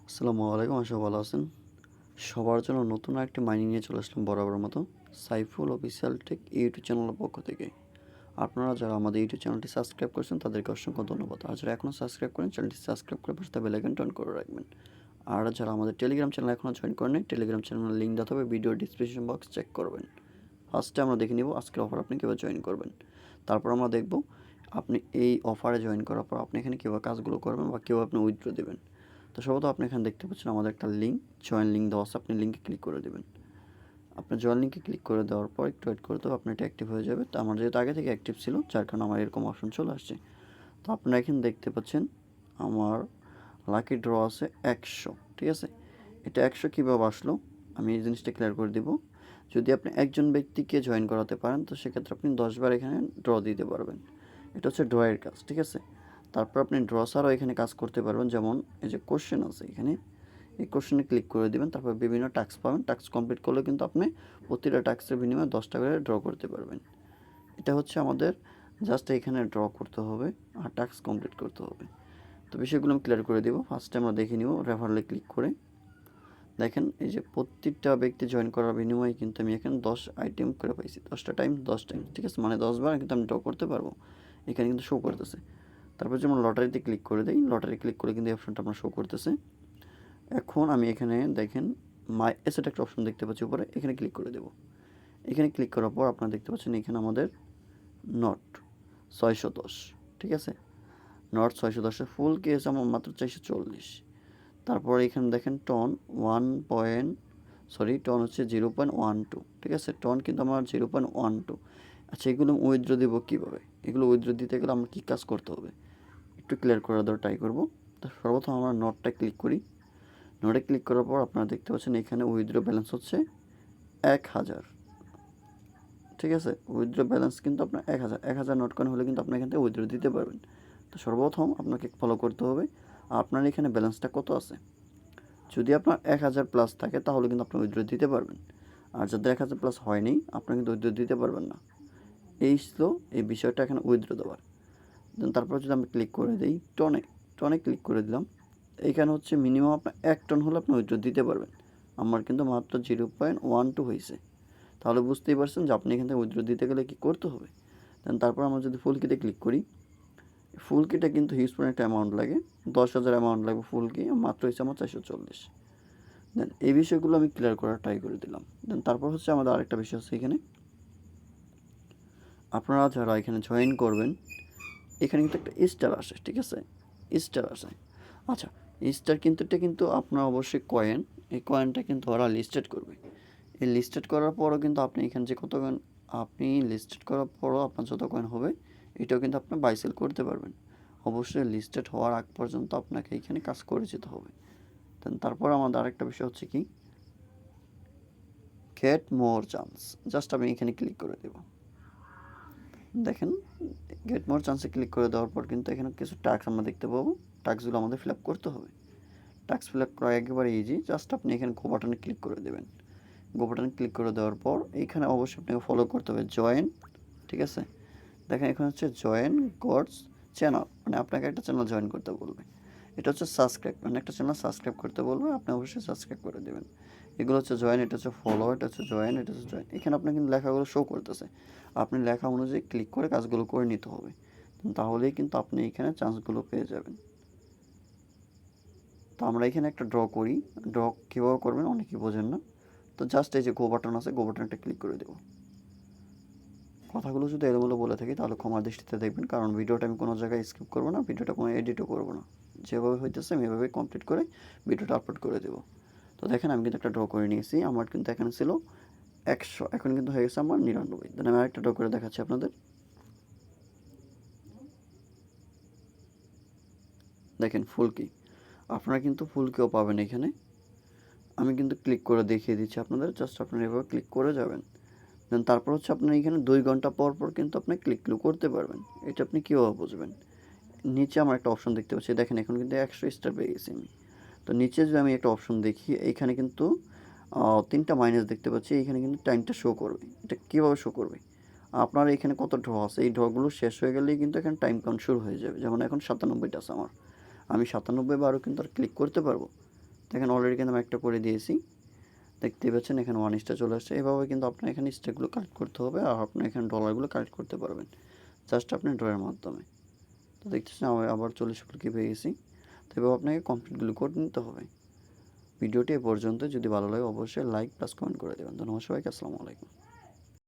আসসালামু আলাইকুম, আশা ভালো আছেন। সবার জন্য নতুন আরেকটি মাইনিং নিয়ে চলে আসলাম বরাবরের মতো সাইফুল অফিসিয়াল টেক ইউটিউব চ্যানেলের পক্ষ থেকে। আপনারা যারা আমাদের ইউটিউব চ্যানেলটি সাবস্ক্রাইব করেছেন তাদেরকে অসংখ্য ধন্যবাদ। আর যারা এখনও সাবস্ক্রাইব করেন চ্যানেলটি সাবস্ক্রাইব করে পাশে বেল আইকনটি অন করে রাখবেন। আর যারা আমাদের টেলিগ্রাম চ্যানেল এখনও জয়েন করেন নাই, টেলিগ্রাম চ্যানেলের লিঙ্ক দেওয়া হবে ভিডিও ডিসক্রিপশন বক্স চেক করবেন। ফার্স্টে আমরা দেখে নিব আজকের অফার আপনি কীভাবে জয়েন করবেন। তারপর আমরা দেখব আপনি এই অফারে জয়েন করার পর আপনি এখানে কীভাবে কাজগুলো করবেন বা কীভাবে আপনি উইথড্র দেবেন। তো সর্বত আপনি এখানে দেখতে পাচ্ছেন আমাদের একটা লিঙ্ক, জয়েন লিঙ্ক দেওয়া আছে। আপনি লিঙ্কে ক্লিক করে দেবেন। আপনার জয়েন লিঙ্কে ক্লিক করে দেওয়ার পর একটু ওয়েট করতে হবে, আপনার এটা অ্যাক্টিভ হয়ে যাবে। তো আমার যেহেতু আগে থেকে অ্যাক্টিভ ছিল যার কারণে আমার এরকম অপশন চলে আসছে। তো আপনারা এখানে দেখতে পাচ্ছেন আমার লাকি ড্র আছে 100, ঠিক আছে। এটা 100 কীভাবে আসলো আমি এই জিনিসটা ক্লিয়ার করে দিব। যদি আপনি একজন ব্যক্তিকে জয়েন করাতে পারেন তো সেক্ষেত্রে আপনি 10বার এখানে ড্র দিতে পারবেন। এটা হচ্ছে ড্রয়ের কাজ, ঠিক আছে। তারপর আপনি ড্র ছাড়াও এখানে কাজ করতে পারবেন, যেমন এই যে কোশ্চেন আছে এখানে, এই কোশ্চেনে ক্লিক করে দেবেন। তারপর বিভিন্ন টাস্ক পাবেন, টাস্ক কমপ্লিট করলে কিন্তু আপনি প্রতিটা টাস্কের বিনিময়ে 10 টাকা করে ড্র করতে পারবেন। এটা হচ্ছে আমাদের জাস্ট এখানে ড্র করতে হবে আর টাস্ক কমপ্লিট করতে হবে। তো বিষয়গুলো আমি ক্লিয়ার করে দেব। ফার্স্টে আমরা দেখে নিব রেফারেলে ক্লিক করে। দেখেন এই যে প্রত্যেকটা ব্যক্তি জয়েন করার বিনিময়ে কিন্তু আমি এখানে 10 আইটেম করে পাইছি, 10টা টাইম 10 টাইম, ঠিক আছে। মানে 10বার কিন্তু আমি ড্র করতে পারবো, এখানে কিন্তু শো করতেছে। তারপর যেমন লটারিতে ক্লিক করে দিই, লটারি ক্লিক করে কিন্তু এই অপশনটা আপনার শো করতেছে। এখন আমি এখানে দেখেন মাই এসেট একটা অপশন দেখতে পাচ্ছি উপরে, এখানে ক্লিক করে দেব। এখানে ক্লিক করার পর আপনারা দেখতে পাচ্ছেন এখানে আমাদের নট 610, ঠিক আছে। নট 610 ফুল কেস আমার মাত্র 440। তারপর এখানে দেখেন টন টন হচ্ছে 0.12, ঠিক আছে। টন কিন্তু আমার 0.12। আচ্ছা, এগুলো উইথড্র দেবো কীভাবে, এগুলো উইথড্র দিতে গেলে আমার কী কাজ করতে হবে একটু ক্লিয়ার করে দেওয়ার ট্রাই করবো। তো সর্বপ্রথম আমরা নোটটা ক্লিক করি। নোটে ক্লিক করার পর আপনারা দেখতে পাচ্ছেন এখানে উইথড্র ব্যালেন্স হচ্ছে 1000, ঠিক আছে। উইথড্র ব্যালেন্স কিন্তু আপনার 1000 নোট কয়েন হলে কিন্তু আপনি এখান থেকে উইথড্র দিতে পারবেন। তো সর্বপ্রথম আপনাকে ফলো করতে হবে আপনার এখানে ব্যালেন্সটা কত আছে। যদি আপনার 1000 প্লাস থাকে তাহলে কিন্তু আপনি উইথড্র দিতে পারবেন। আর যাদের 1000 প্লাস হয়নি আপনি কিন্তু উইথড্র দিতে পারবেন না। এই ছিল এই বিষয়টা এখানে উইথড্র দেওয়ার। দেন তারপর যদি আমি ক্লিক করে দিই টনে ক্লিক করে দিলাম। এইখানে হচ্ছে মিনিমাম আপনার 1 টন হলে আপনি উইথড্র দিতে পারবেন। আমার কিন্তু মাত্র 0.12 হয়েছে। তাহলে বুঝতেই পারছেন যে আপনি এখান থেকে উইথড্র দিতে গেলে কী করতে হবে। দেন তারপর আমরা যদি ফুল কিতে ক্লিক করি, ফুল কিটা কিন্তু হিউজ পরিমাণ একটা অ্যামাউন্ট লাগে, 10,000 অ্যামাউন্ট লাগবে ফুল কি, মাত্র হচ্ছে আমার 440। দেন এই বিষয়গুলো আমি ক্লিয়ার করার ট্রাই করে দিলাম। দেন তারপর হচ্ছে আমাদের আরেকটা বিষয় আছে এখানে, আপনারা যারা এখানে জয়েন করবেন এখানে কিন্তু একটা স্টার আসে, ঠিক আছে। স্টার আসে, আচ্ছা। স্টার কিন্তু এটা কিন্তু আপনার অবশ্যই কয়েন, এই কয়েনটা কিন্তু ওরা লিস্টেড করবে। এই লিস্টেড করার পরও কিন্তু আপনি এখানে যে কত কয়েন, আপনি লিস্টেড করার পরও আপনার যত কয়েন হবে এটাও কিন্তু আপনি বাই সেল করতে পারবেন। অবশ্যই লিস্টেড হওয়ার আগ পর্যন্ত আপনাকে এখানে কাজ করে যেতে হবে। দেন তারপর আমাদের আরেকটা বিষয় হচ্ছে কি, গেট মোর চান্স। জাস্ট আমি এখানে ক্লিক করে দেব। দেখেন গেট মোর চান্সে ক্লিক করে দেওয়ার পর কিন্তু এখানে কিছু টাস্ক আমরা দেখতে পাবো। টাস্কগুলো আমাদের ফিল আপ করতে হবে। টাস্ক ফিল আপ করা একেবারে ইজি, জাস্ট আপনি এখানে গো বাটনে ক্লিক করে দেবেন। গো বাটনে ক্লিক করে দেওয়ার পর এইখানে অবশ্যই আপনাকে ফলো করতে হবে জয়েন, ঠিক আছে। দেখেন এখানে হচ্ছে জয়েন গডস চ্যানেল, মানে আপনাকে একটা চ্যানেল জয়েন করতে বলবে। এটা হচ্ছে সাবস্ক্রাইব, মানে একটা চ্যানেল সাবস্ক্রাইব করতে বলবে, আপনি অবশ্যই সাবস্ক্রাইব করে দেবেন। এগুলো হচ্ছে জয়েন, এটা হচ্ছে ফলো, এটা হচ্ছে জয়েন, এটা হচ্ছে জয়েন। এখানে আপনার কিন্তু লেখাগুলো শো করতেছে, আপনি লেখা অনুযায়ী ক্লিক করে কাজগুলো করে নিতে হবে, তাহলেই কিন্তু আপনি এখানে চান্সগুলো পেয়ে যাবেন। তো আমরা এখানে একটা ড্র করি, ড্র কীভাবে করবেন অনেকেই বোঝেন না। তো জাস্ট এই যে গো বাটন আছে, গো বাটনটা ক্লিক করে দেবো। কথাগুলো যদি এলোমেলো বলে থাকি তাহলে ক্ষমার দৃষ্টিতে দেখবেন, কারণ ভিডিওটা আমি কোনো জায়গায় স্কিপ করবো না, ভিডিওটা কোনো এডিটও করবো না। যেভাবে হইতেছে আমি এভাবে কমপ্লিট করে ভিডিওটা আপলোড করে দেবো। তো দেখেন আমি কিন্তু একটা ড্র করে নিয়েছি, আমার কিন্তু এখানে ছিল 100, এখন কিন্তু হয়ে গেছে আমার 99। দেন আমি আরেকটা ড্র করে দেখাচ্ছি আপনাদের। দেখেন ফুলকি, আপনারা কিন্তু ফুলকিও পাবেন এখানে। আমি কিন্তু ক্লিক করে দেখিয়ে দিচ্ছি আপনাদের, জাস্ট আপনারা এভাবে ক্লিক করে যাবেন। দেন তারপর হচ্ছে আপনার এখানে 2 ঘন্টা পর পর কিন্তু আপনি ক্লিকগুলো করতে পারবেন। এটা আপনি কীভাবে বুঝবেন, নিচে আমার একটা অপশন দেখতে পাচ্ছি, দেখেন এখন কিন্তু 100 স্টার পেয়ে গেছি আমি। তো নিচে যদি আমি একটা অপশন দেখি, এইখানে কিন্তু 3টা মাইনাস দেখতে পাচ্ছি, এইখানে কিন্তু টাইমটা শো করবে। এটা কীভাবে শো করবে, আপনার এখানে কত ড্র আছে এই ড্রগুলো শেষ হয়ে গেলেই কিন্তু এখানে টাইম কাউন্ট শুরু হয়ে যাবে। যেমন এখন 97টা আছে আমার, আমি 97 বারও কিন্তু আর ক্লিক করতে পারবো, দেখেন অলরেডি কিন্তু আমি একটা করে দিয়েছি, দেখতেই পাচ্ছেন এখানে 1 স্টার চলে আসছে। এভাবে কিন্তু আপনার এখানে স্টারগুলো কালেক্ট করতে হবে, আর আপনার এখানে ডলারগুলো কালেক্ট করতে পারবেন জাস্ট আপনি ড্রয়ের মাধ্যমে। তো দেখতেছেন আমি আবার 40 ফুলকি পেয়ে গেছি। তো এভাবে আপনাকে কমপ্লিটগুলো করে নিতে হবে। ভিডিওটি এ পর্যন্ত, যদি ভালো লাগে অবশ্যই লাইক প্লাস কমেন্ট করে দেবেন। ধন্যবাদ সবাইকে, আসসালামু আলাইকুম।